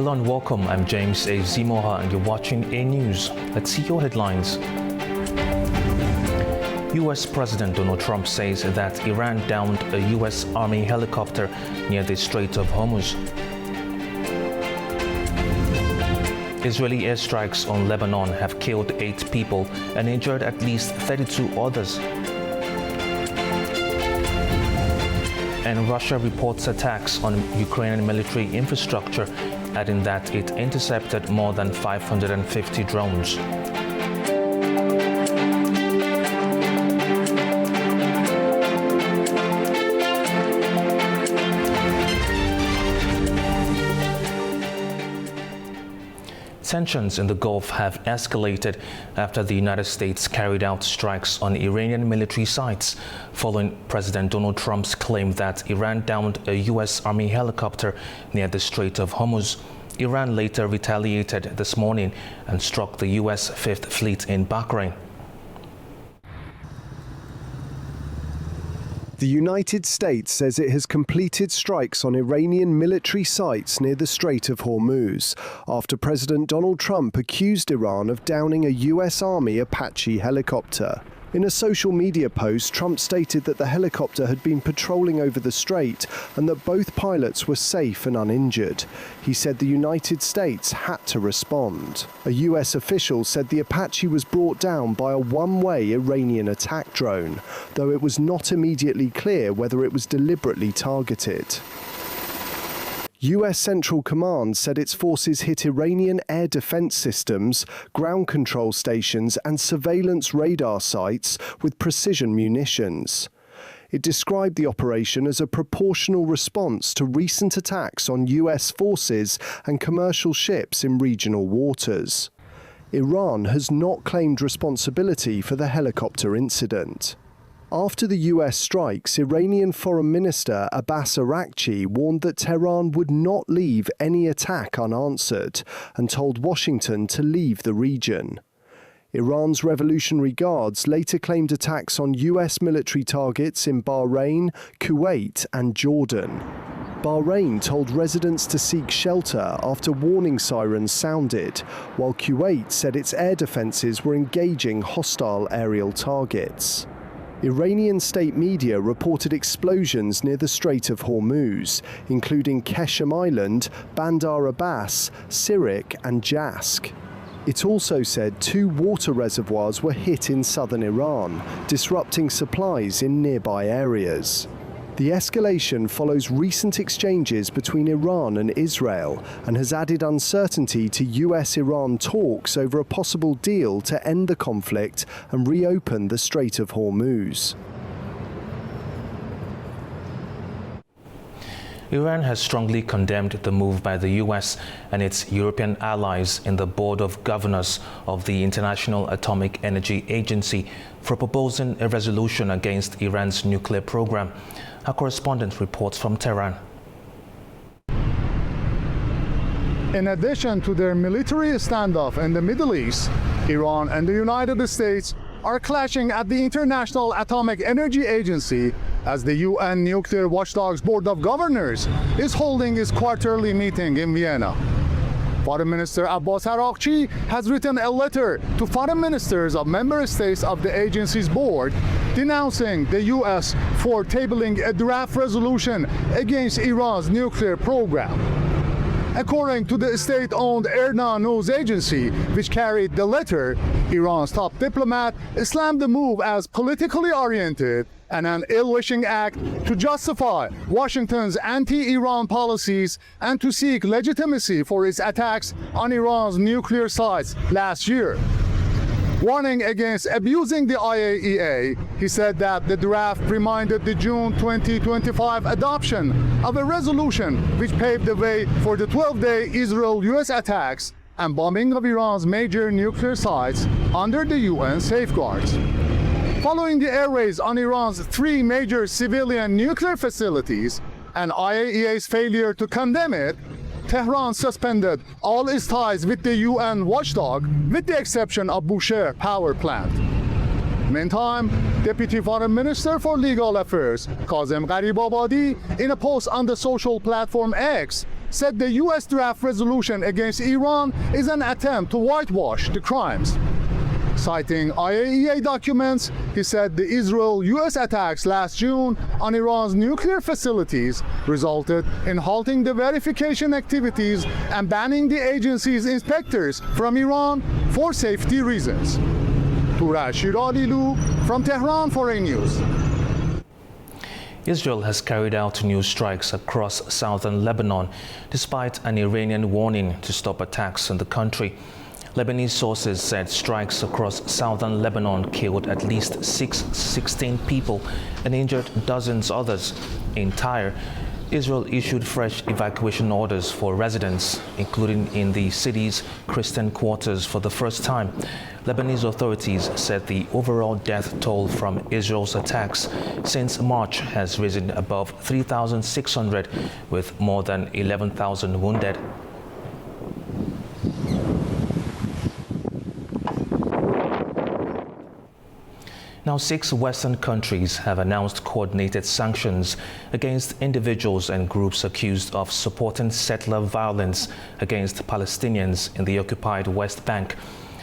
Hello and welcome. I'm James A. Zimoha and you're watching A News. Let's see your headlines. U.S. President Donald Trump says that Iran downed a U.S. Army helicopter near the Strait of Hormuz. Israeli airstrikes on Lebanon have killed 8 people and injured at least 32 others. And Russia reports attacks on Ukrainian military infrastructure, adding that it intercepted more than 550 drones. Tensions in the Gulf have escalated after the United States carried out strikes on Iranian military sites, following President Donald Trump's claim that Iran downed a U.S. Army helicopter near the Strait of Hormuz. Iran later retaliated this morning and struck the U.S. Fifth Fleet in Bahrain. The United States says it has completed strikes on Iranian military sites near the Strait of Hormuz after President Donald Trump accused Iran of downing a U.S. Army Apache helicopter. In a social media post, Trump stated that the helicopter had been patrolling over the strait and that both pilots were safe and uninjured. He said the United States had to respond. A U.S. official said the Apache was brought down by a one-way Iranian attack drone, though it was not immediately clear whether it was deliberately targeted. U.S. Central Command said its forces hit Iranian air defense systems, ground control stations and surveillance radar sites with precision munitions. It described the operation as a proportional response to recent attacks on U.S. forces and commercial ships in regional waters. Iran has not claimed responsibility for the helicopter incident. After the U.S. strikes, Iranian Foreign Minister Apache warned that Tehran would not leave any attack unanswered and told Washington to leave the region. Iran's Revolutionary Guards later claimed attacks on U.S. military targets in Bahrain, Kuwait and Jordan. Bahrain told residents to seek shelter after warning sirens sounded, while Kuwait said its air defenses were engaging hostile aerial targets. Iranian state media reported explosions near the Strait of Hormuz, including Keshem Island, Bandar Abbas, Sirik and Jask. It also said 2 water reservoirs were hit in southern Iran, disrupting supplies in nearby areas. The escalation follows recent exchanges between Iran and Israel and has added uncertainty to US-Iran talks over a possible deal to end the conflict and reopen the Strait of Hormuz. Iran has strongly condemned the move by the U.S. and its European allies in the Board of Governors of the International Atomic Energy Agency for proposing a resolution against Iran's nuclear program. Our correspondent reports from Tehran. In addition to their military standoff in the Middle East, Iran and the United States are clashing at the International Atomic Energy Agency as the UN Nuclear Watchdog's Board of Governors is holding its quarterly meeting in Vienna. Foreign Minister Abbas Araghchi has written a letter to foreign ministers of member states of the agency's board denouncing the U.S. for tabling a draft resolution against Iran's nuclear program. According to the state-owned IRNA news agency, which carried the letter, Iran's top diplomat slammed the move as politically oriented and an ill-wishing act to justify Washington's anti-Iran policies and to seek legitimacy for its attacks on Iran's nuclear sites last year. Warning against abusing the IAEA, he said that the draft reminded the June 2025 adoption of a resolution which paved the way for the 12-day Israel-US attacks and bombing of Iran's major nuclear sites under the UN safeguards. Following the air raids on Iran's 3 major civilian nuclear facilities and IAEA's failure to condemn it, Tehran suspended all its ties with the UN watchdog, with the exception of Bushehr power plant. Meantime, Deputy Foreign Minister for Legal Affairs, Kazem Gharibabadi, in a post on the social platform X, said the U.S. draft resolution against Iran is an attempt to whitewash the crimes. Citing IAEA documents, he said the Israel-U.S. attacks last June on Iran's nuclear facilities resulted in halting the verification activities and banning the agency's inspectors from Iran for safety reasons. Turaj Shiralilu from Tehran for A News. Israel has carried out new strikes across southern Lebanon, despite an Iranian warning to stop attacks in the country. Lebanese sources said strikes across southern Lebanon killed at least 16 people and injured dozens others. In Tyre, Israel issued fresh evacuation orders for residents, including in the city's Christian quarters for the first time. Lebanese authorities said the overall death toll from Israel's attacks since March has risen above 3,600, with more than 11,000 wounded. Now, 6 Western countries have announced coordinated sanctions against individuals and groups accused of supporting settler violence against Palestinians in the occupied West Bank.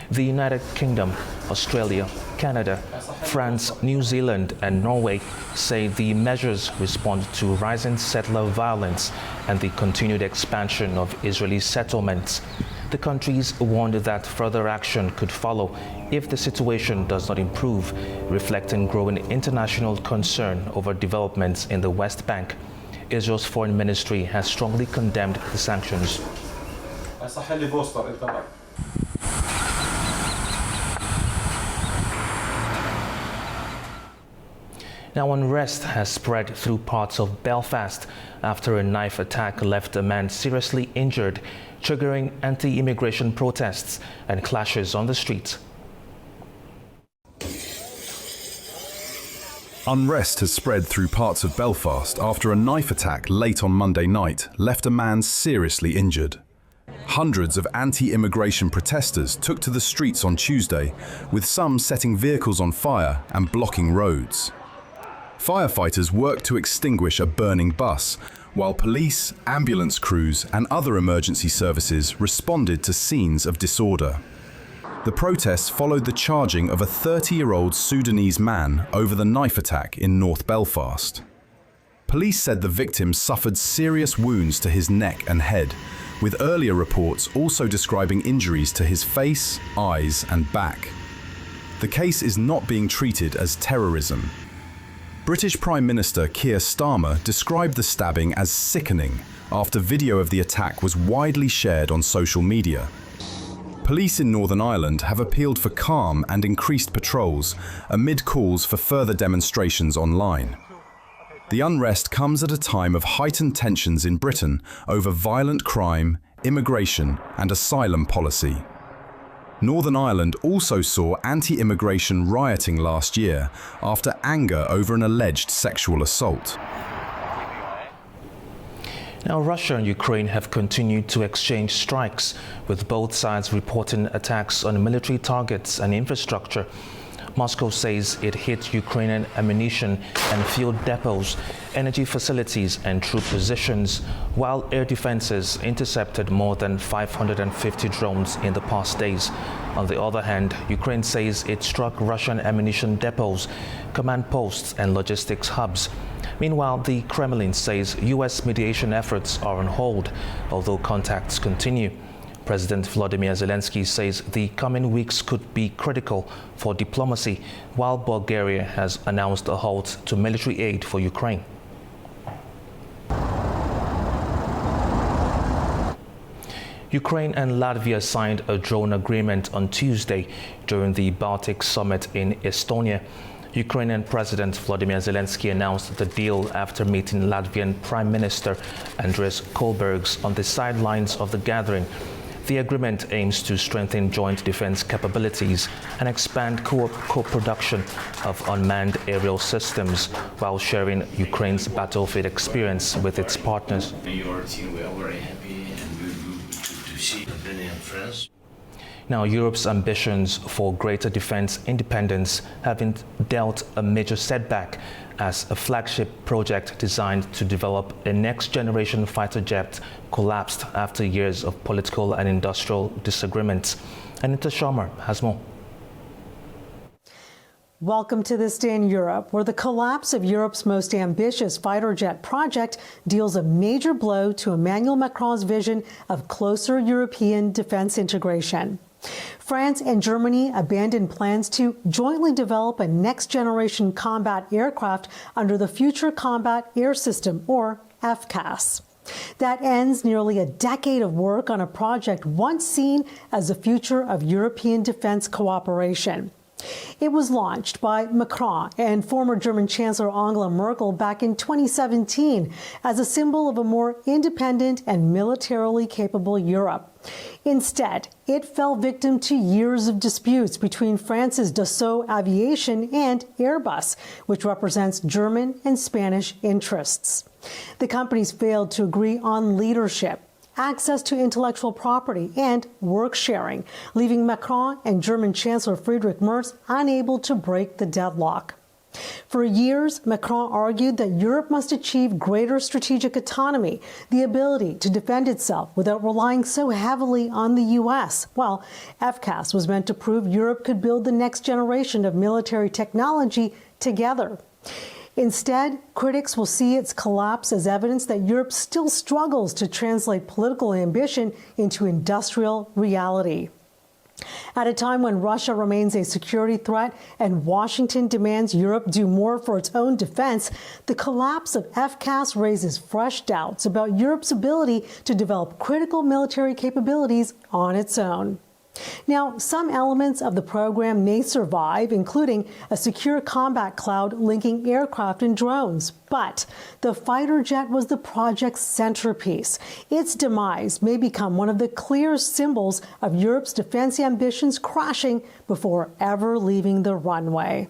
The United Kingdom, Australia, Canada, France, New Zealand and Norway say the measures respond to rising settler violence and the continued expansion of Israeli settlements. The countries warned that further action could follow if the situation does not improve, reflecting growing international concern over developments in the West Bank. Israel's foreign ministry has strongly condemned the sanctions. Now, unrest has spread through parts of Belfast after a knife attack left a man seriously injured, triggering anti-immigration protests and clashes on the streets. Unrest has spread through parts of Belfast after a knife attack late on Monday night left a man seriously injured. Hundreds of anti-immigration protesters took to the streets on Tuesday, with some setting vehicles on fire and blocking roads. Firefighters worked to extinguish a burning bus, while police, ambulance crews and other emergency services responded to scenes of disorder. The protests followed the charging of a 30-year-old Sudanese man over the knife attack in North Belfast. Police said the victim suffered serious wounds to his neck and head, with earlier reports also describing injuries to his face, eyes and back. The case is not being treated as terrorism. British Prime Minister Keir Starmer described the stabbing as sickening after video of the attack was widely shared on social media. Police in Northern Ireland have appealed for calm and increased patrols amid calls for further demonstrations online. The unrest comes at a time of heightened tensions in Britain over violent crime, immigration and asylum policy. Northern Ireland also saw anti-immigration rioting last year after anger over an alleged sexual assault. Now, Russia and Ukraine have continued to exchange strikes, with both sides reporting attacks on military targets and infrastructure. Moscow says it hit Ukrainian ammunition and fuel depots, energy facilities and troop positions, while air defenses intercepted more than 550 drones in the past days. On the other hand, Ukraine says it struck Russian ammunition depots, command posts and logistics hubs. Meanwhile, the Kremlin says U.S. mediation efforts are on hold, although contacts continue. President Volodymyr Zelensky says the coming weeks could be critical for diplomacy, while Bulgaria has announced a halt to military aid for Ukraine. Ukraine and Latvia signed a drone agreement on Tuesday during the Baltic Summit in Estonia. Ukrainian President Volodymyr Zelensky announced the deal after meeting Latvian Prime Minister Andris Kolbergs on the sidelines of the gathering. The agreement aims to strengthen joint defense capabilities and expand co-production of unmanned aerial systems while sharing Ukraine's battlefield experience with its partners. Your team, we are very happy and we will to see Latvian friends. Now, Europe's ambitions for greater defense independence have been dealt a major setback as a flagship project designed to develop a next-generation fighter jet collapsed after years of political and industrial disagreements. Anita Sharma has more. Welcome to This Day in Europe, where the collapse of Europe's most ambitious fighter jet project deals a major blow to Emmanuel Macron's vision of closer European defense integration. France and Germany abandoned plans to jointly develop a next-generation combat aircraft under the Future Combat Air System, or FCAS. That ends nearly a decade of work on a project once seen as the future of European defense cooperation. It was launched by Macron and former German Chancellor Angela Merkel back in 2017 as a symbol of a more independent and militarily capable Europe. Instead, it fell victim to years of disputes between France's Dassault Aviation and Airbus, which represents German and Spanish interests. The companies failed to agree on leadership, access to intellectual property, and work sharing, leaving Macron and German Chancellor Friedrich Merz unable to break the deadlock. For years, Macron argued that Europe must achieve greater strategic autonomy, the ability to defend itself without relying so heavily on the U.S. Well, FCAS was meant to prove Europe could build the next generation of military technology together. Instead, critics will see its collapse as evidence that Europe still struggles to translate political ambition into industrial reality. At a time when Russia remains a security threat and Washington demands Europe do more for its own defense, the collapse of FCAS raises fresh doubts about Europe's ability to develop critical military capabilities on its own. Now, some elements of the program may survive, including a secure combat cloud linking aircraft and drones. But the fighter jet was the project's centerpiece. Its demise may become one of the clear symbols of Europe's defense ambitions crashing before ever leaving the runway.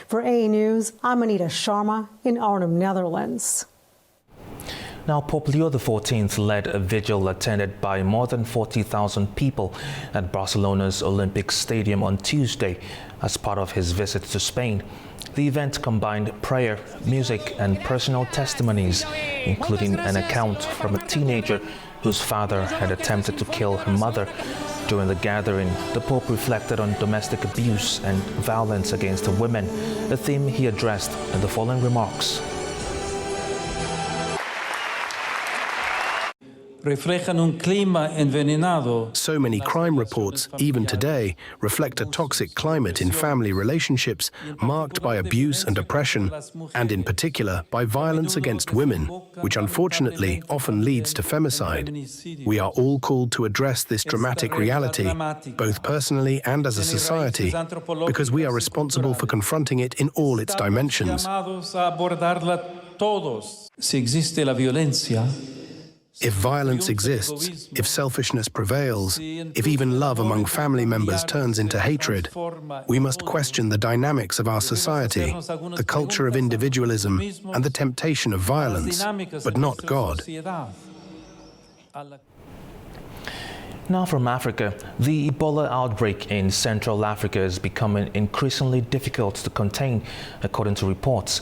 For A News, I'm Anita Sharma in Arnhem, Netherlands. Now, Pope Leo XIV led a vigil attended by more than 40,000 people at Barcelona's Olympic Stadium on Tuesday as part of his visit to Spain. The event combined prayer, music, and personal testimonies, including an account from a teenager whose father had attempted to kill her mother. During the gathering, the Pope reflected on domestic abuse and violence against women, a theme he addressed in the following remarks. So many crime reports, even today, reflect a toxic climate in family relationships marked by abuse and oppression, and in particular by violence against women, which unfortunately often leads to femicide. We are all called to address this dramatic reality, both personally and as a society, because we are responsible for confronting it in all its dimensions. If violence exists, if selfishness prevails, if even love among family members turns into hatred, we must question the dynamics of our society, the culture of individualism, and the temptation of violence, but not God. Now from Africa, the Ebola outbreak in Central Africa is becoming increasingly difficult to contain, according to reports.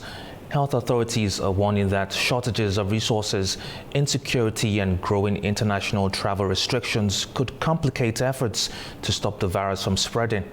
Health authorities are warning that shortages of resources, insecurity, and growing international travel restrictions could complicate efforts to stop the virus from spreading.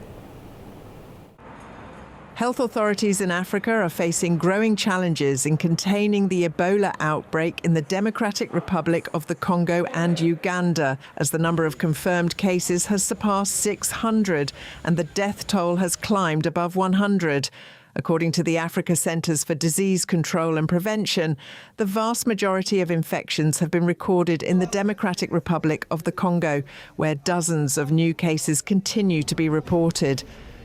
Health authorities in Africa are facing growing challenges in containing the Ebola outbreak in the Democratic Republic of the Congo and Uganda, as the number of confirmed cases has surpassed 600 and the death toll has climbed above 100. According to the Africa Centers for Disease Control and Prevention, the vast majority of infections have been recorded in the Democratic Republic of the Congo, where dozens of new cases continue to be reported.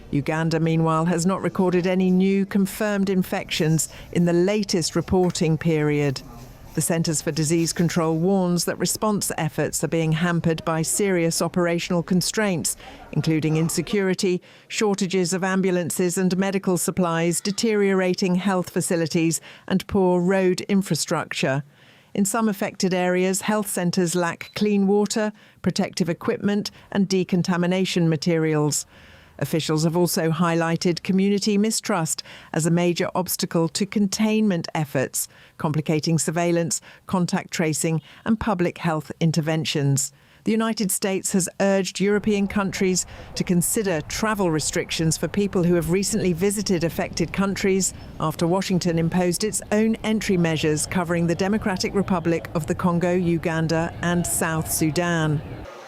Uganda, meanwhile, has not recorded any new confirmed infections in the latest reporting period. The Centers for Disease Control warns that response efforts are being hampered by serious operational constraints, including insecurity, shortages of ambulances and medical supplies, deteriorating health facilities, and poor road infrastructure. In some affected areas, health centres lack clean water, protective equipment and decontamination materials. Officials have also highlighted community mistrust as a major obstacle to containment efforts, complicating surveillance, contact tracing and public health interventions. The United States has urged European countries to consider travel restrictions for people who have recently visited affected countries after Washington imposed its own entry measures covering the Democratic Republic of the Congo, Uganda and South Sudan.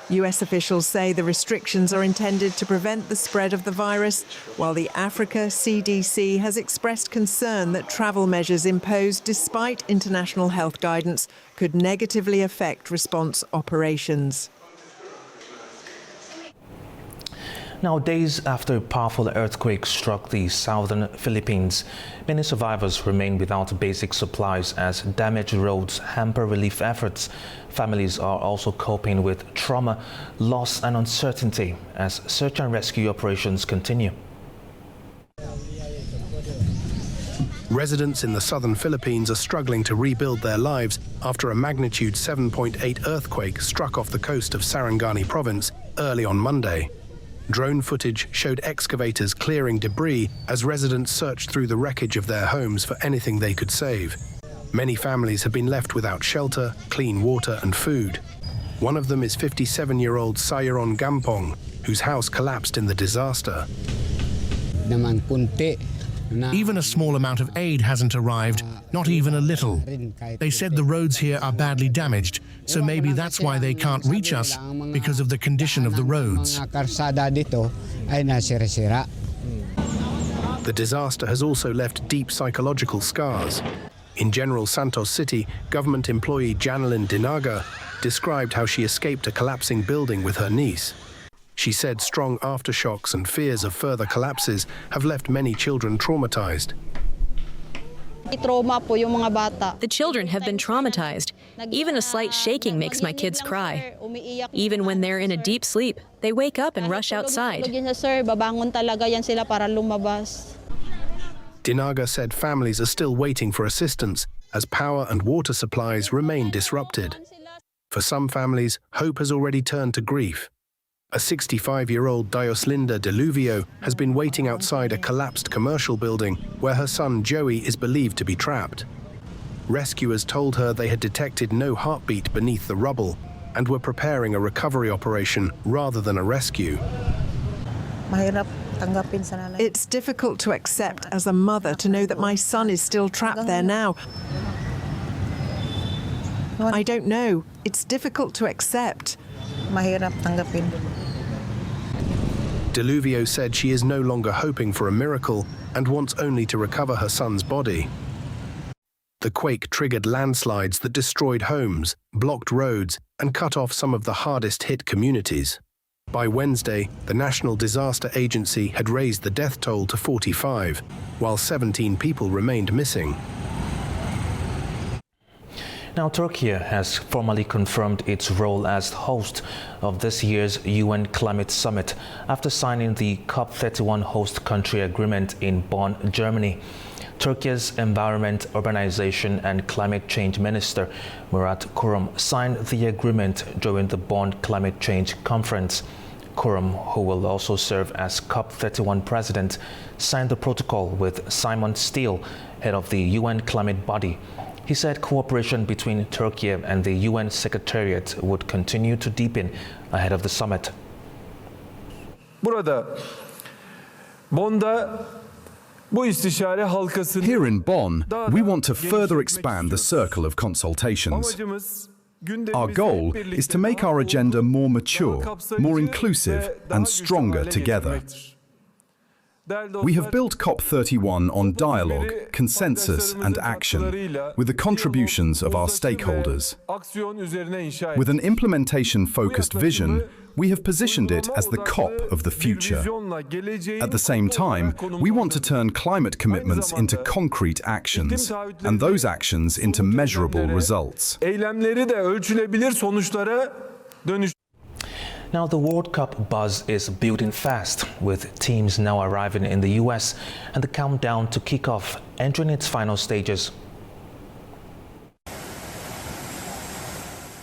US officials say the restrictions are intended to prevent the spread of the virus, while the Africa CDC has expressed concern that travel measures imposed despite international health guidance could negatively affect response operations. Now, days after a powerful earthquake struck the southern Philippines, many survivors remain without basic supplies as damaged roads hamper relief efforts. Families are also coping with trauma, loss and uncertainty as search and rescue operations continue. Residents in the southern Philippines are struggling to rebuild their lives after a magnitude 7.8 earthquake struck off the coast of Sarangani province early on Monday. Drone footage showed excavators clearing debris as residents searched through the wreckage of their homes for anything they could save. Many families have been left without shelter, clean water and food. One of them is 57-year-old Sayaron Gampong, whose house collapsed in the disaster. Even a small amount of aid hasn't arrived, not even a little. They said the roads here are badly damaged, so maybe that's why they can't reach us, because of the condition of the roads. The disaster has also left deep psychological scars. In General Santos City, government employee Janelyn Dinaga described how she escaped a collapsing building with her niece. She said strong aftershocks and fears of further collapses have left many children traumatized. The children have been traumatized. Even a slight shaking makes my kids cry. Even when they're in a deep sleep, they wake up and rush outside. Dinaga said families are still waiting for assistance as power and water supplies remain disrupted. For some families, hope has already turned to grief. A 65-year-old Dioslinda Deluvio has been waiting outside a collapsed commercial building where her son Joey is believed to be trapped. Rescuers told her they had detected no heartbeat beneath the rubble and were preparing a recovery operation rather than a rescue. It's difficult to accept as a mother to know that my son is still trapped there now. I don't know. It's difficult to accept. Deluvio said she is no longer hoping for a miracle and wants only to recover her son's body. The quake triggered landslides that destroyed homes, blocked roads, and cut off some of the hardest-hit communities. By Wednesday, the National Disaster Agency had raised the death toll to 45, while 17 people remained missing. Now, Turkey has formally confirmed its role as host of this year's UN Climate Summit after signing the COP31 host country agreement in Bonn, Germany. Turkey's Environment, Urbanization and Climate Change Minister Murat Kurum signed the agreement during the Bonn Climate Change Conference. Kurum, who will also serve as COP31 president, signed the protocol with Simon Steele, head of the UN climate body. He said cooperation between Turkey and the UN Secretariat would continue to deepen ahead of the summit. Here in Bonn, we want to further expand the circle of consultations. Our goal is to make our agenda more mature, more inclusive and stronger together. We have built COP31 on dialogue, consensus and action, with the contributions of our stakeholders. With an implementation-focused vision, we have positioned it as the COP of the future. At the same time, we want to turn climate commitments into concrete actions, and those actions into measurable results. Now, the World Cup buzz is building fast, with teams now arriving in the US and the countdown to kick off entering its final stages.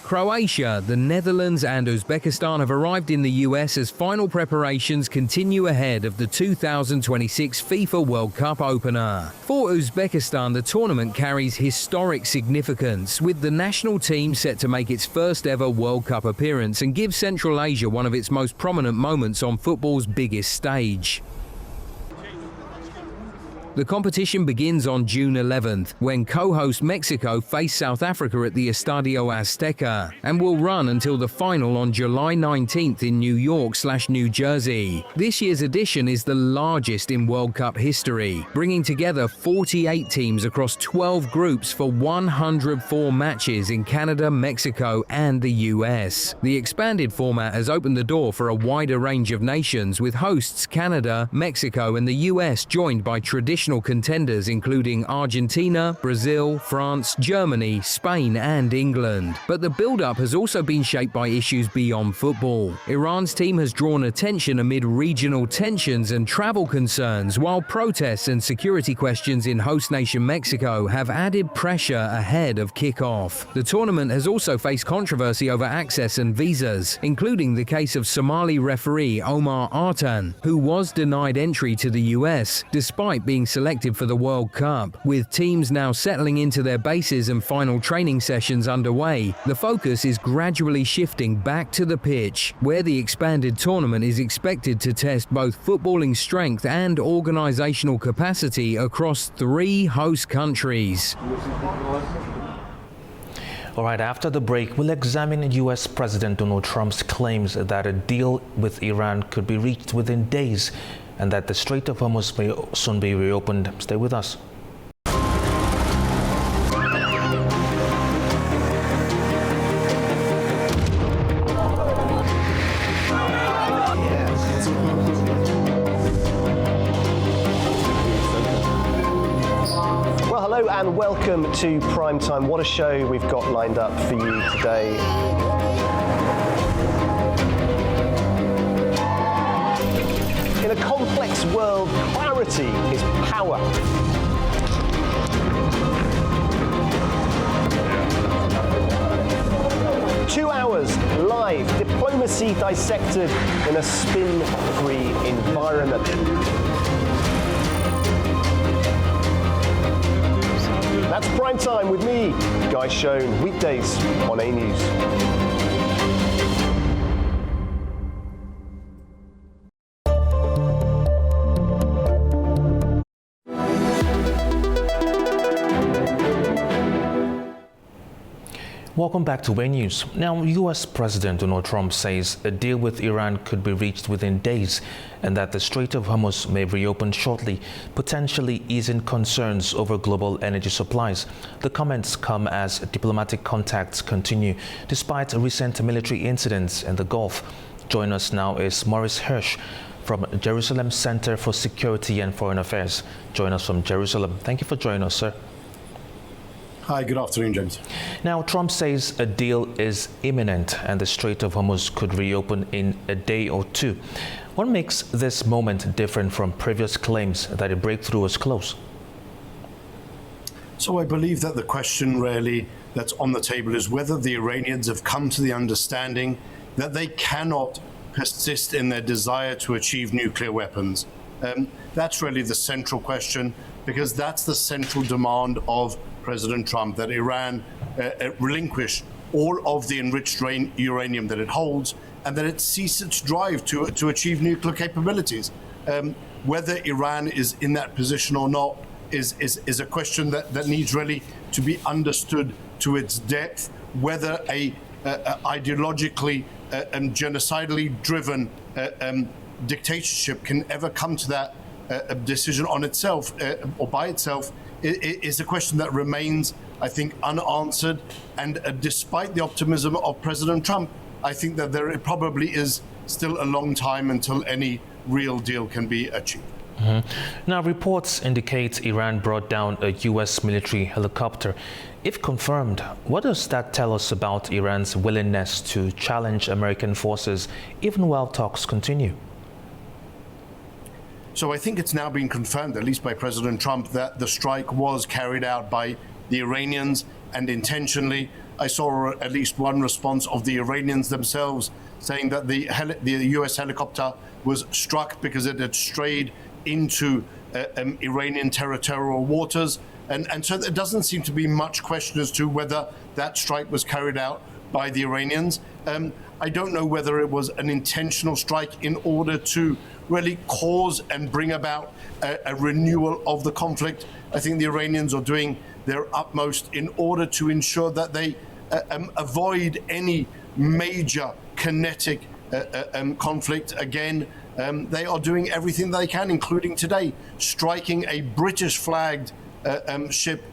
Croatia, the Netherlands and Uzbekistan have arrived in the US as final preparations continue ahead of the 2026 FIFA World Cup opener. For Uzbekistan, the tournament carries historic significance, with the national team set to make its first ever World Cup appearance and give Central Asia one of its most prominent moments on football's biggest stage. The competition begins on June 11th, when co-host Mexico face South Africa at the Estadio Azteca, and will run until the final on July 19th in New York/New Jersey. This year's edition is the largest in World Cup history, bringing together 48 teams across 12 groups for 104 matches in Canada, Mexico, and the US. The expanded format has opened the door for a wider range of nations, with hosts Canada, Mexico, and the US joined by traditional contenders including Argentina, Brazil, France, Germany, Spain, and England. But the build-up has also been shaped by issues beyond football. Iran's team has drawn attention amid regional tensions and travel concerns, while protests and security questions in host nation Mexico have added pressure ahead of kickoff. The tournament has also faced controversy over access and visas, including the case of Somali referee Omar Artan, who was denied entry to the US despite being selected for the World Cup. With teams now settling into their bases and final training sessions underway, the focus is gradually shifting back to the pitch, where the expanded tournament is expected to test both footballing strength and organizational capacity across 3 host countries. All right, after the break, we'll examine US President Donald Trump's claims that a deal with Iran could be reached within days and that the Strait of Hormuz may soon be reopened. Stay with us. Well, hello and welcome to Primetime. What a show we've got lined up for you today. In a complex world, clarity is power. Two hours live, diplomacy dissected in a spin-free environment. That's Prime Time with me, Guy Schoen, weekdays on A News. Welcome back to A News. Now, US President Donald Trump says a deal with Iran could be reached within days and that the Strait of Hormuz may reopen shortly, potentially easing concerns over global energy supplies. The comments come as diplomatic contacts continue, despite recent military incidents in the Gulf. Join us now is Maurice Hirsch from Jerusalem Center for Security and Foreign Affairs. Join us from Jerusalem. Thank you for joining us, sir. Hi, good afternoon, James. Now, Trump says a deal is imminent and the Strait of Hormuz could reopen in a day or two. What makes this moment different from previous claims that a breakthrough is close? So I believe that the question really that's on the table is whether the Iranians have come to the understanding that they cannot persist in their desire to achieve nuclear weapons. That's really the central question, because that's the central demand of President Trump, that Iran relinquish all of the enriched uranium that it holds and that it cease its drive to achieve nuclear capabilities. Whether Iran is in that position or not is a question that needs really to be understood to its depth. Whether a ideologically and genocidally driven dictatorship can ever come to that decision on itself or by itself is a question that remains, I think, unanswered. And despite the optimism of President Trump, I think that there probably is still a long time until any real deal can be achieved. Now, reports indicate Iran brought down a U.S. military helicopter. If confirmed, what does that tell us about Iran's willingness to challenge American forces even while talks continue? So I think it's now been confirmed, at least by President Trump, that the strike was carried out by the Iranians and intentionally. I saw at least one response of the Iranians themselves saying that the US helicopter was struck because it had strayed into Iranian territorial waters. And so there doesn't seem to be much question as to whether that strike was carried out by the Iranians. I don't know whether it was an intentional strike in order to really cause and bring about a renewal of the conflict. I think the Iranians are doing their utmost in order to ensure that they avoid any major kinetic conflict again. They are doing everything they can, including today, striking a British-flagged ship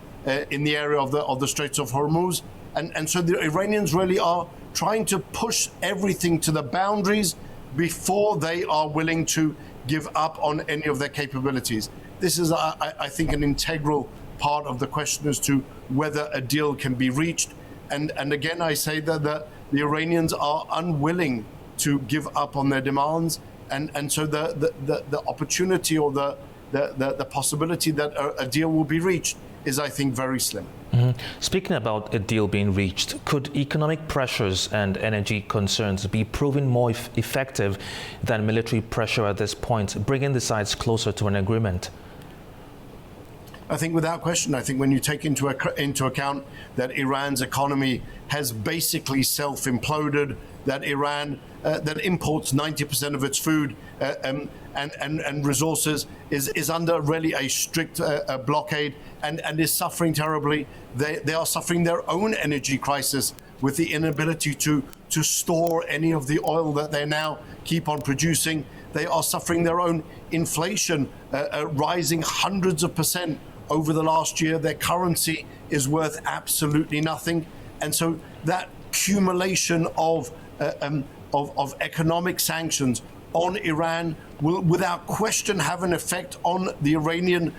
in the area of the Straits of Hormuz. And so the Iranians really are trying to push everything to the boundaries before they are willing to give up on any of their capabilities. This is, I think, an integral part of the question as to whether a deal can be reached. And again, I say that the Iranians are unwilling to give up on their demands. And so the opportunity or the possibility that a deal will be reached is, I think, very slim. Mm-hmm. Speaking about a deal being reached, could economic pressures and energy concerns be proven more effective than military pressure at this point, bringing the sides closer to an agreement? I think without question, I think when you take into account that Iran's economy has basically self-imploded, that Iran that imports 90% of its food and resources is under really a strict blockade and is suffering terribly. They are suffering their own energy crisis with the inability to store any of the oil that they now keep on producing. They are suffering their own inflation, rising hundreds of percent over the last year. Their currency is worth absolutely nothing. And so that accumulation of economic sanctions on Iran will without question have an effect on the Iranian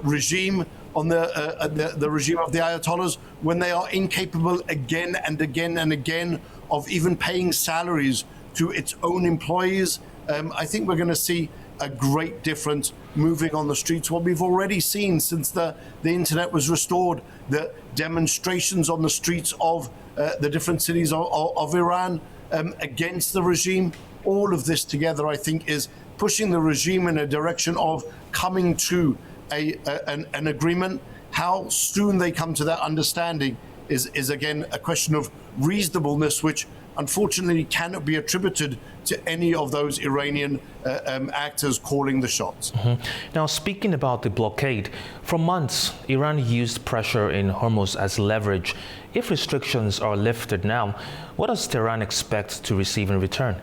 regime, on the regime of the Ayatollahs, when they are incapable again and again and again of even paying salaries to its own employees. I think we're going to see a great difference moving on the streets. What we've already seen since the internet was restored, the demonstrations on the streets of the different cities of Iran against the regime. All of this together, I think, is pushing the regime in a direction of coming to an agreement. How soon they come to that understanding is again a question of reasonableness, which unfortunately cannot be attributed to any of those Iranian actors calling the shots. Mm-hmm. Now, speaking about the blockade, for months, Iran used pressure in Hormuz as leverage. If restrictions are lifted now, what does Tehran expect to receive in return?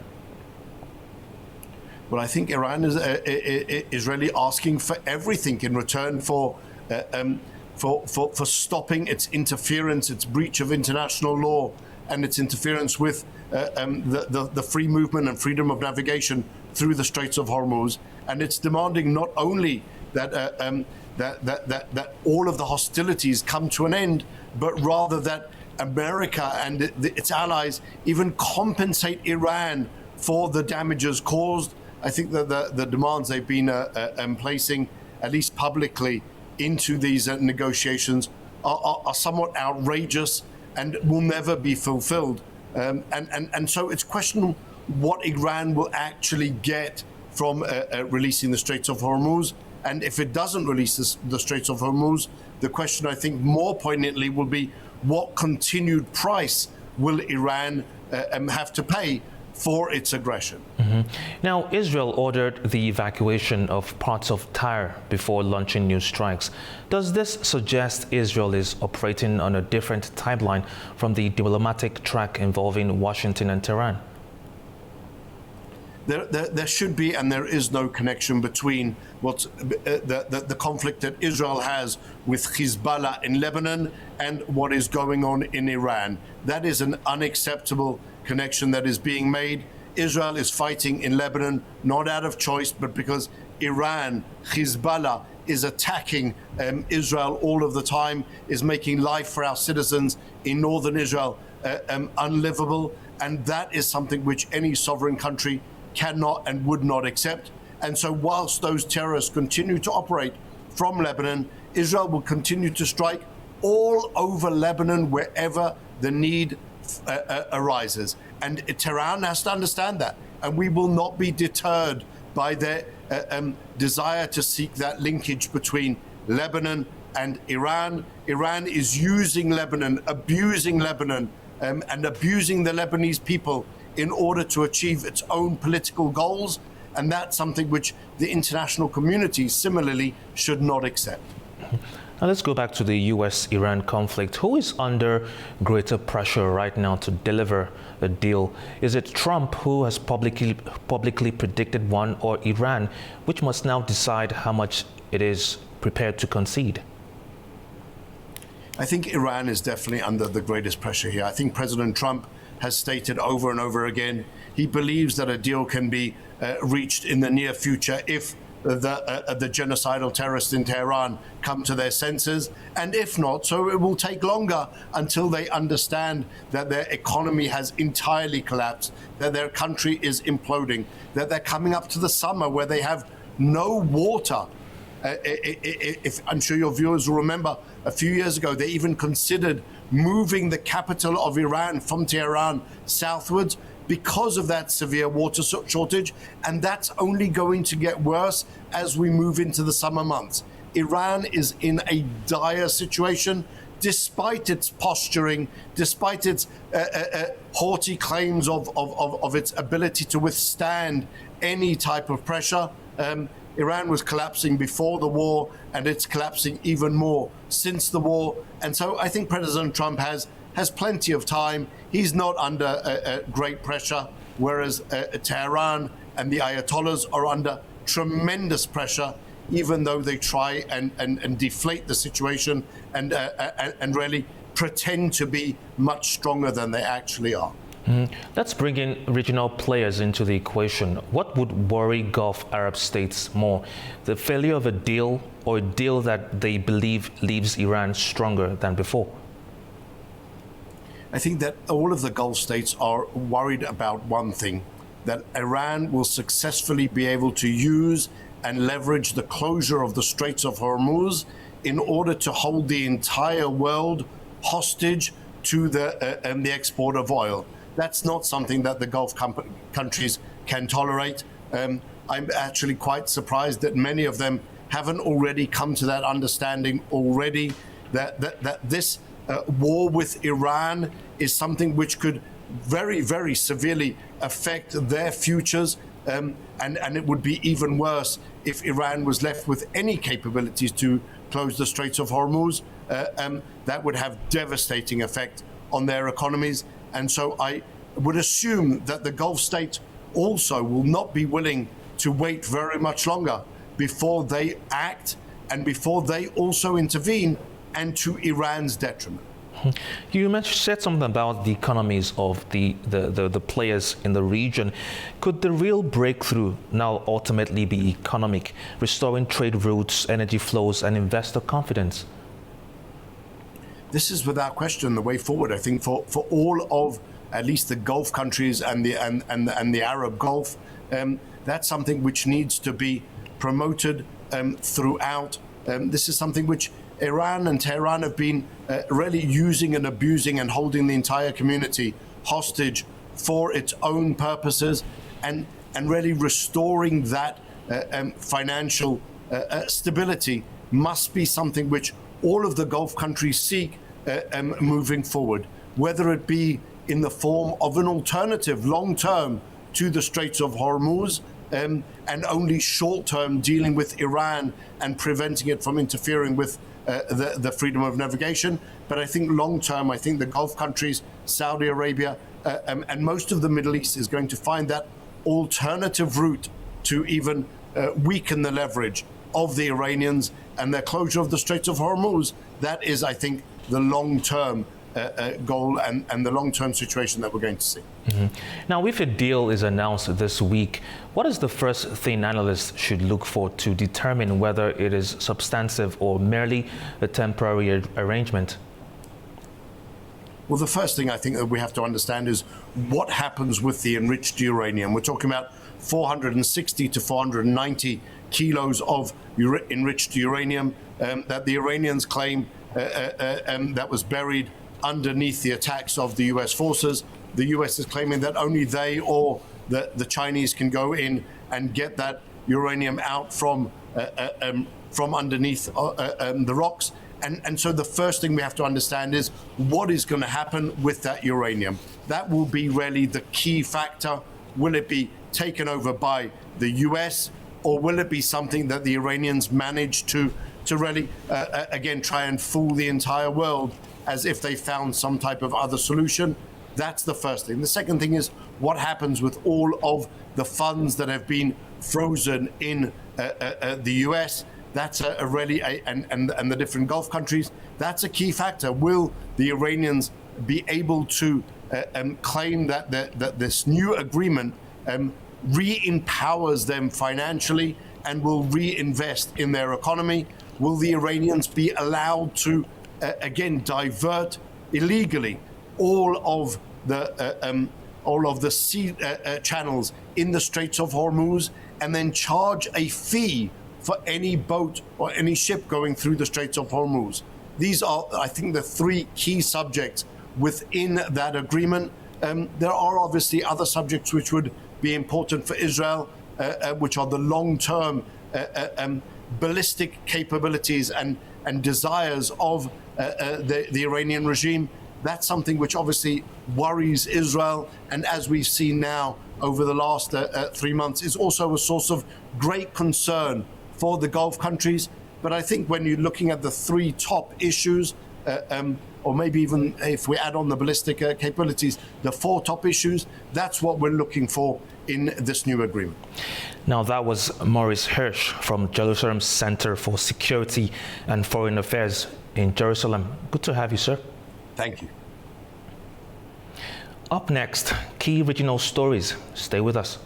Well, I think Iran is really asking for everything in return for stopping its interference, its breach of international law, and its interference with the free movement and freedom of navigation through the Straits of Hormuz. And it's demanding not only that all of the hostilities come to an end, but rather that America and its allies even compensate Iran for the damages caused. I think that the demands they've been placing, at least publicly, into these negotiations are somewhat outrageous and will never be fulfilled. And so it's questionable what Iran will actually get from releasing the Straits of Hormuz. And if it doesn't release the Straits of Hormuz, the question, I think, more poignantly will be what continued price will Iran have to pay for its aggression. Mm-hmm. Now, Israel ordered the evacuation of parts of Tyre before launching new strikes. Does this suggest Israel is operating on a different timeline from the diplomatic track involving Washington and Tehran? There should be, and there is no connection between what's the conflict that Israel has with Hezbollah in Lebanon and what is going on in Iran. That is an unacceptable connection that is being made. Israel is fighting in Lebanon not out of choice, but because Iran, Hezbollah, is attacking Israel all of the time, is making life for our citizens in northern Israel unlivable. And that is something which any sovereign country cannot and would not accept. And so whilst those terrorists continue to operate from Lebanon, Israel will continue to strike all over Lebanon wherever the need arises. And Tehran has to understand that. And we will not be deterred by their desire to seek that linkage between Lebanon and Iran. Iran is using Lebanon, abusing Lebanon, and abusing the Lebanese people in order to achieve its own political goals. And that's something which the international community similarly should not accept. Now let's go back to the US-Iran conflict. Who is under greater pressure right now to deliver a deal? Is it Trump, who has publicly predicted one, or Iran, which must now decide how much it is prepared to concede? I think Iran is definitely under the greatest pressure here. I think President Trump has stated over and over again he believes that a deal can be reached in the near future if the genocidal terrorists in Tehran come to their senses, and if not, so it will take longer until they understand that their economy has entirely collapsed, that their country is imploding, that they're coming up to the summer where they have no water. If I'm sure your viewers will remember, a few years ago, they even considered moving the capital of Iran from Tehran southwards because of that severe water shortage, and that's only going to get worse as we move into the summer months. Iran is in a dire situation, despite its posturing, despite its haughty claims of its ability to withstand any type of pressure. Iran was collapsing before the war, and it's collapsing even more since the war. And so I think President Trump has plenty of time. He's not under great pressure, whereas Tehran and the Ayatollahs are under tremendous pressure, even though they try and deflate the situation and really pretend to be much stronger than they actually are. Let's bring in regional players into the equation. What would worry Gulf Arab states more? The failure of a deal, or a deal that they believe leaves Iran stronger than before? I think that all of the Gulf states are worried about one thing, that Iran will successfully be able to use and leverage the closure of the Strait of Hormuz in order to hold the entire world hostage to the export of oil. That's not something that the Gulf countries can tolerate. I'm actually quite surprised that many of them haven't already come to that understanding already, that this war with Iran is something which could very, very severely affect their futures. And it would be even worse if Iran was left with any capabilities to close the Straits of Hormuz. That would have devastating effect on their economies. And so I would assume that the Gulf states also will not be willing to wait very much longer before they act and before they also intervene, and to Iran's detriment. You said something about the economies of the players in the region. Could the real breakthrough now ultimately be economic, restoring trade routes, energy flows, and investor confidence? This is without question the way forward. I think for all of at least the Gulf countries and the Arab Gulf, that's something which needs to be promoted throughout. This is something which Iran and Tehran have been really using and abusing and holding the entire community hostage for its own purposes, and really restoring that financial stability must be something which all of the Gulf countries seek moving forward, whether it be in the form of an alternative long-term to the Straits of Hormuz, and only short-term dealing with Iran and preventing it from interfering with the freedom of navigation. But I think long-term, I think the Gulf countries, Saudi Arabia, and most of the Middle East is going to find that alternative route to even weaken the leverage of the Iranians and their closure of the Strait of Hormuz. That is, I think, the long-term goal and the long-term situation that we're going to see. Now, if a deal is announced this week, what is the first thing analysts should look for to determine whether it is substantive or merely a temporary arrangement? Well, the first thing I think that we have to understand is what happens with the enriched uranium. We're talking about 460 to 490 kilos of enriched uranium that the Iranians claim that was buried underneath the attacks of the US forces. The US is claiming that only they or the Chinese can go in and get that uranium out from underneath the rocks. And so the first thing we have to understand is what is going to happen with that uranium. That will be really the key factor. Will it be taken over by the US, or will it be something that the Iranians manage to really, again, try and fool the entire world as if they found some type of other solution? That's the first thing. The second thing is what happens with all of the funds that have been frozen in the US. That's and the different Gulf countries. That's a key factor. Will the Iranians be able to claim that this new agreement re-empowers them financially and will reinvest in their economy? Will the Iranians be allowed to again divert illegally all of the sea channels in the Straits of Hormuz and then charge a fee for any boat or any ship going through the Straits of Hormuz? These are, I think, the three key subjects within that agreement. There are obviously other subjects which would be important for Israel, which are the long-term ballistic capabilities and desires of the Iranian regime. That's something which obviously worries Israel, and as we've seen now over the last 3 months, is also a source of great concern for the Gulf countries. But I think when you're looking at the three top issues, or maybe even if we add on the ballistic capabilities, the four top issues, that's what we're looking for in this new agreement. Now, that was Maurice Hirsch from Jerusalem's Center for Security and Foreign Affairs in Jerusalem. Good to have you, sir. Thank you. Up next, key regional stories. Stay with us.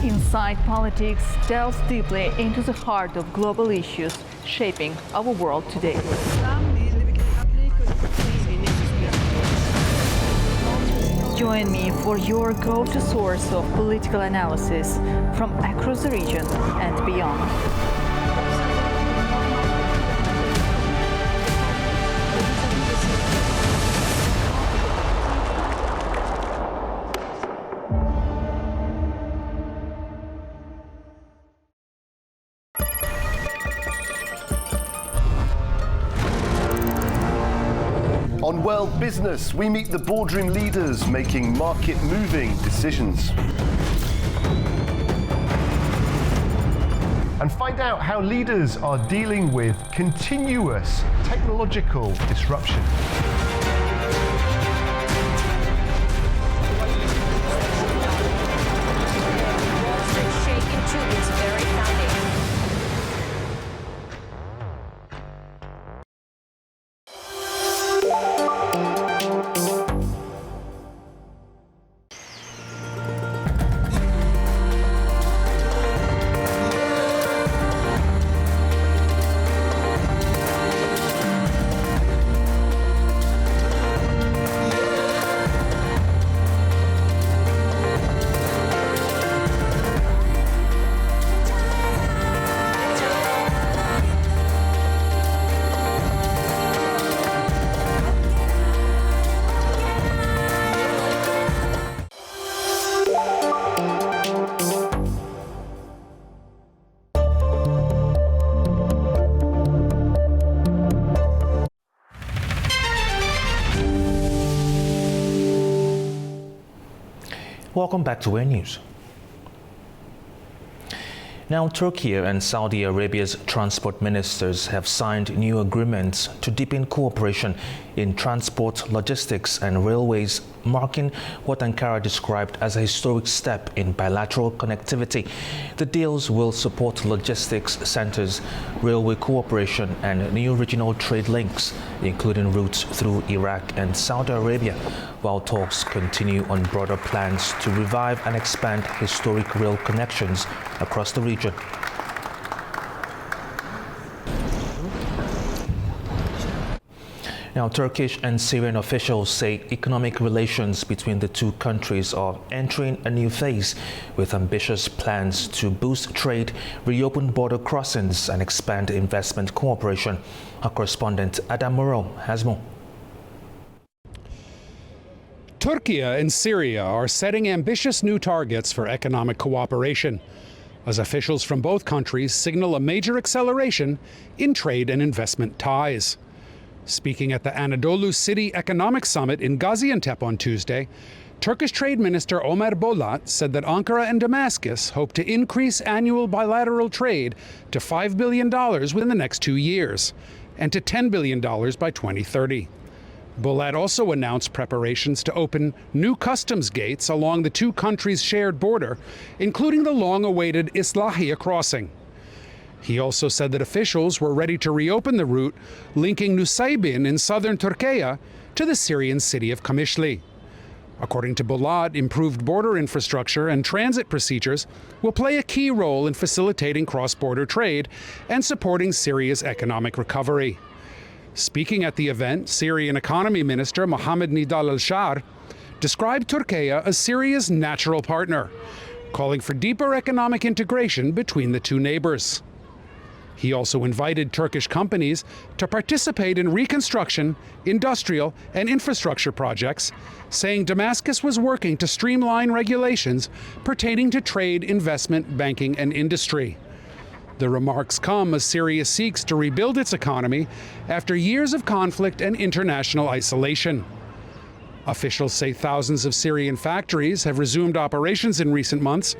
Inside Politics delves deeply into the heart of global issues shaping our world today. Join me for your go-to source of political analysis from across the region and beyond. On World Business, we meet the boardroom leaders making market-moving decisions. And find out how leaders are dealing with continuous technological disruption. Welcome back to Air News. Now, Turkey and Saudi Arabia's transport ministers have signed new agreements to deepen cooperation in transport, logistics and railways, marking what Ankara described as a historic step in bilateral connectivity. The deals will support logistics centers, railway cooperation and new regional trade links, including routes through Iraq and Saudi Arabia, while talks continue on broader plans to revive and expand historic rail connections across the region. Now, Turkish and Syrian officials say economic relations between the two countries are entering a new phase, with ambitious plans to boost trade, reopen border crossings and expand investment cooperation. Our correspondent Adam Moreau has more. Turkey and Syria are setting ambitious new targets for economic cooperation, as officials from both countries signal a major acceleration in trade and investment ties. Speaking at the Anadolu City Economic Summit in Gaziantep on Tuesday, Turkish Trade Minister Ömer Bolat said that Ankara and Damascus hope to increase annual bilateral trade to $5 billion within the next 2 years and to $10 billion by 2030. Bolat also announced preparations to open new customs gates along the two countries' shared border, including the long-awaited Islahiye crossing. He also said that officials were ready to reopen the route linking Nusaybin in southern Turkey to the Syrian city of Qamishli. According to Bolat, improved border infrastructure and transit procedures will play a key role in facilitating cross-border trade and supporting Syria's economic recovery. Speaking at the event, Syrian Economy Minister Mohammed Nidal al-Shar described Turkey as Syria's natural partner, calling for deeper economic integration between the two neighbors. He also invited Turkish companies to participate in reconstruction, industrial, and infrastructure projects, saying Damascus was working to streamline regulations pertaining to trade, investment, banking, and industry. The remarks come as Syria seeks to rebuild its economy after years of conflict and international isolation. Officials say thousands of Syrian factories have resumed operations in recent months,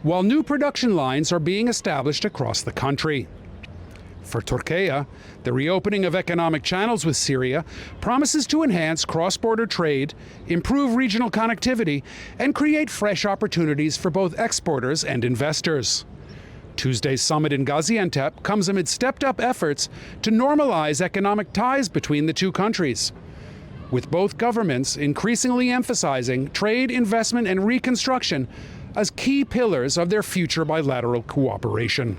while new production lines are being established across the country. For Turkey, the reopening of economic channels with Syria promises to enhance cross-border trade, improve regional connectivity, and create fresh opportunities for both exporters and investors. Tuesday's summit in Gaziantep comes amid stepped-up efforts to normalize economic ties between the two countries, with both governments increasingly emphasizing trade, investment, and reconstruction as key pillars of their future bilateral cooperation.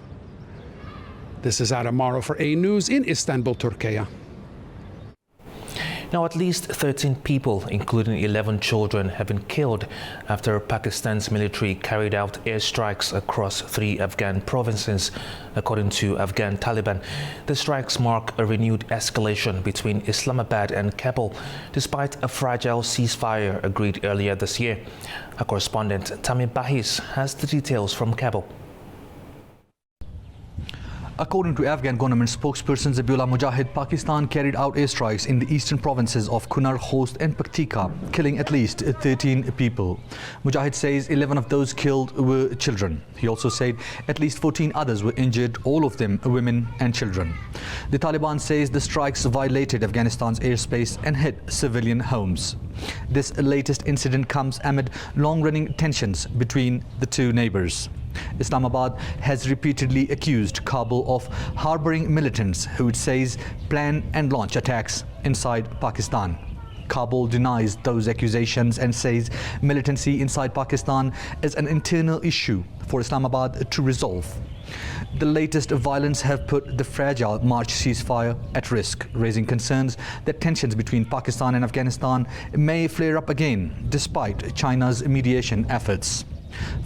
This is Adam Moreau for A News in Istanbul, Turkey. Now, at least 13 people, including 11 children, have been killed after Pakistan's military carried out airstrikes across 3 Afghan provinces, according to Afghan Taliban. The strikes mark a renewed escalation between Islamabad and Kabul, despite a fragile ceasefire agreed earlier this year. Our correspondent Tamim Bahis has the details from Kabul. According to Afghan government spokesperson Zabiullah Mujahid, Pakistan carried out airstrikes in the eastern provinces of Kunar, Khost and Paktika, killing at least 13 people. Mujahid says 11 of those killed were children. He also said at least 14 others were injured, all of them women and children. The Taliban says the strikes violated Afghanistan's airspace and hit civilian homes. This latest incident comes amid long-running tensions between the two neighbors. Islamabad has repeatedly accused Kabul of harboring militants who it says plan and launch attacks inside Pakistan. Kabul denies those accusations and says militancy inside Pakistan is an internal issue for Islamabad to resolve. The latest violence have put the fragile March ceasefire at risk, raising concerns that tensions between Pakistan and Afghanistan may flare up again, despite China's mediation efforts.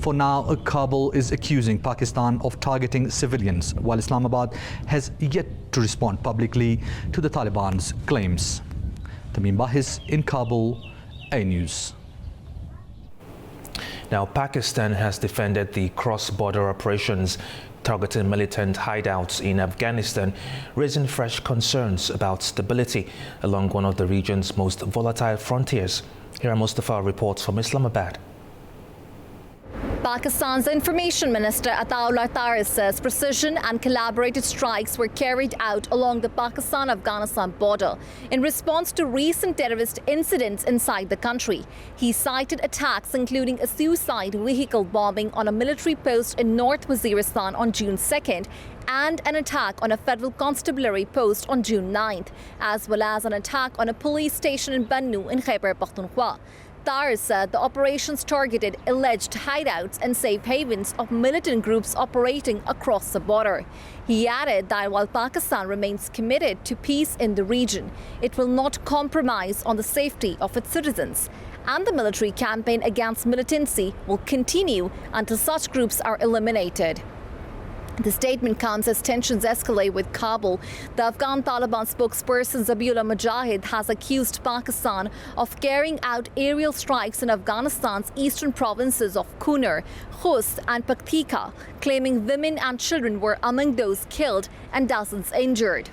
For now, Kabul is accusing Pakistan of targeting civilians, while Islamabad has yet to respond publicly to the Taliban's claims. Tamim Bahis in Kabul, A News. Now, Pakistan has defended the cross-border operations targeting militant hideouts in Afghanistan, raising fresh concerns about stability along one of the region's most volatile frontiers. Here are Mustafa reports from Islamabad. Pakistan's Information Minister Ataullah Taris says precision and collaborated strikes were carried out along the Pakistan-Afghanistan border in response to recent terrorist incidents inside the country. He cited attacks including a suicide vehicle bombing on a military post in North Waziristan on June 2nd and an attack on a federal constabulary post on June 9th, as well as an attack on a police station in Bannu in Khyber Pakhtunkhwa. Taris said the operations targeted alleged hideouts and safe havens of militant groups operating across the border. He added that while Pakistan remains committed to peace in the region, it will not compromise on the safety of its citizens. And the military campaign against militancy will continue until such groups are eliminated. The statement comes as tensions escalate with Kabul. The Afghan Taliban spokesperson Zabiullah Mujahid has accused Pakistan of carrying out aerial strikes in Afghanistan's eastern provinces of Kunar, Khost and Paktika, claiming women and children were among those killed and dozens injured.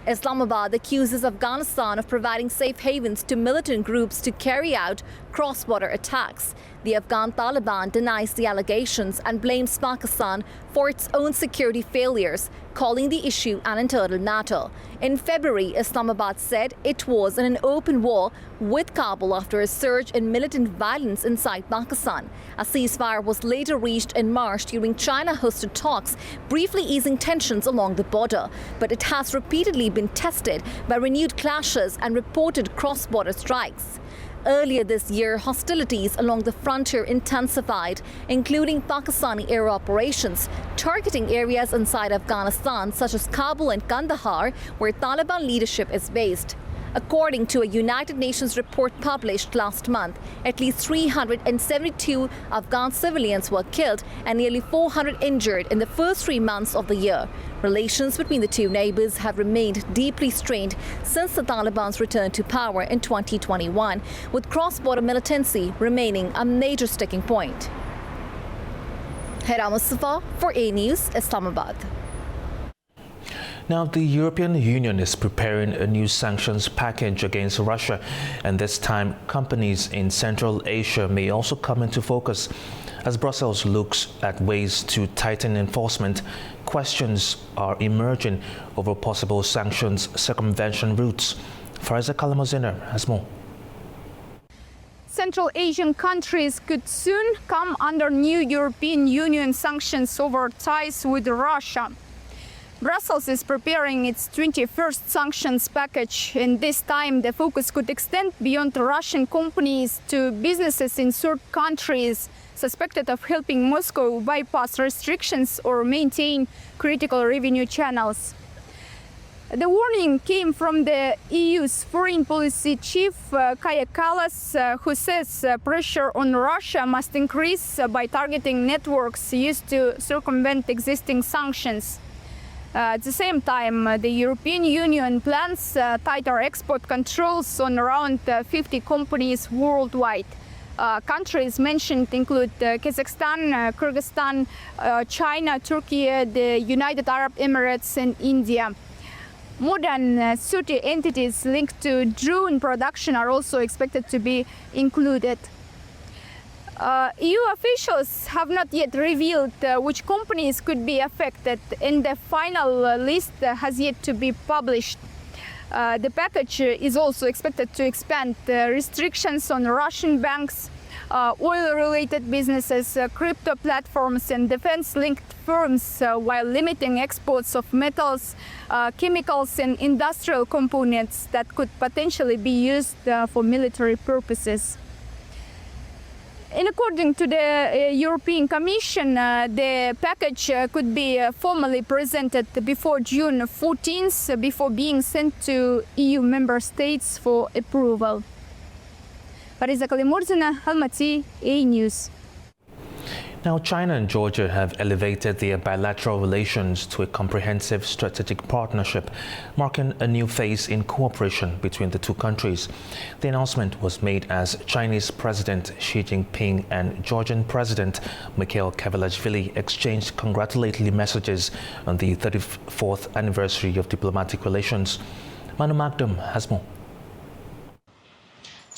Islamabad accuses Afghanistan of providing safe havens to militant groups to carry out cross-border attacks. The Afghan Taliban denies the allegations and blames Pakistan for its own security failures, calling the issue an internal matter. In February, Islamabad said it was in an open war with Kabul after a surge in militant violence inside Pakistan. A ceasefire was later reached in March during China-hosted talks, briefly easing tensions along the border. But it has repeatedly been tested by renewed clashes and reported cross-border strikes. Earlier this year, hostilities along the frontier intensified, including Pakistani air operations, targeting areas inside Afghanistan such as Kabul and Kandahar, where Taliban leadership is based. According to a United Nations report published last month, at least 372 Afghan civilians were killed and nearly 400 injured in the first 3 months of the year. Relations between the two neighbors have remained deeply strained since the Taliban's return to power in 2021, with cross-border militancy remaining a major sticking point. Hera Mustafa for A News, Islamabad. Now, the European Union is preparing a new sanctions package against Russia, and this time companies in Central Asia may also come into focus. As Brussels looks at ways to tighten enforcement, questions are emerging over possible sanctions circumvention routes. Faiza Kalamoziner has more. Central Asian countries could soon come under new European Union sanctions over ties with Russia. Brussels is preparing its 21st sanctions package, and this time the focus could extend beyond Russian companies to businesses in third countries suspected of helping Moscow bypass restrictions or maintain critical revenue channels. The warning came from the EU's foreign policy chief, Kaja Kallas, who says pressure on Russia must increase by targeting networks used to circumvent existing sanctions. At the same time, the European Union plans tighter export controls on around 50 companies worldwide. Countries mentioned include Kazakhstan, Kyrgyzstan, China, Turkey, the United Arab Emirates and India. More than 30 entities linked to drone production are also expected to be included. EU officials have not yet revealed which companies could be affected, and the final list has yet to be published. The package is also expected to expand restrictions on Russian banks, oil-related businesses, crypto platforms and defense-linked firms, while limiting exports of metals, chemicals and industrial components that could potentially be used for military purposes. And according to the European Commission, the package could be formally presented before June 14th, before being sent to EU member states for approval. Fariza Kalimurdzina, Almaty, A News. Now, China and Georgia have elevated their bilateral relations to a comprehensive strategic partnership, marking a new phase in cooperation between the two countries. The announcement was made as Chinese President Xi Jinping and Georgian President Mikhail Kavalashvili exchanged congratulatory messages on the 34th anniversary of diplomatic relations. Manu Magdum has more.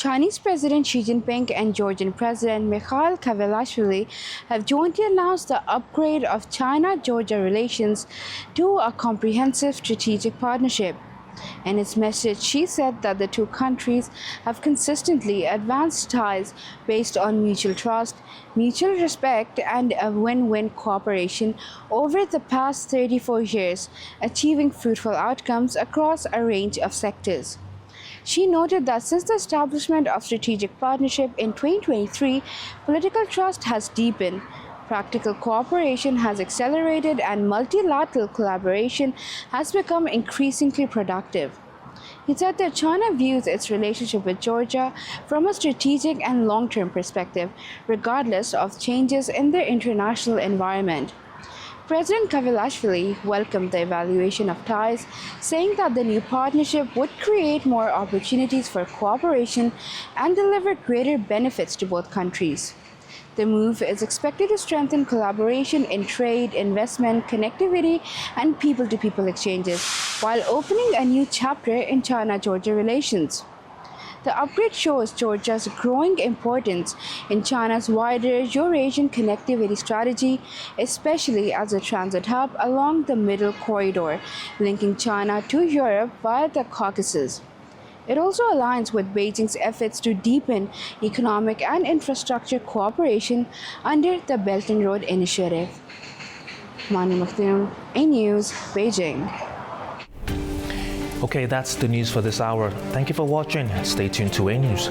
Chinese President Xi Jinping and Georgian President Mikhail Kavelashvili have jointly announced the upgrade of China-Georgia relations to a comprehensive strategic partnership. In its message, Xi said that the two countries have consistently advanced ties based on mutual trust, mutual respect, and a win-win cooperation over the past 34 years, achieving fruitful outcomes across a range of sectors. She noted that since the establishment of strategic partnership in 2023, political trust has deepened, practical cooperation has accelerated, and multilateral collaboration has become increasingly productive. He said that China views its relationship with Georgia from a strategic and long-term perspective, regardless of changes in their international environment. President Kavelashvili welcomed the evaluation of ties, saying that the new partnership would create more opportunities for cooperation and deliver greater benefits to both countries. The move is expected to strengthen collaboration in trade, investment, connectivity, and people-to-people exchanges, while opening a new chapter in China-Georgia relations. The upgrade shows Georgia's growing importance in China's wider Eurasian connectivity strategy, especially as a transit hub along the Middle Corridor, linking China to Europe via the Caucasus. It also aligns with Beijing's efforts to deepen economic and infrastructure cooperation under the Belt and Road Initiative. Mani Makhdoom, A News, Beijing. Okay, that's the news for this hour. Thank you for watching. Stay tuned to A News.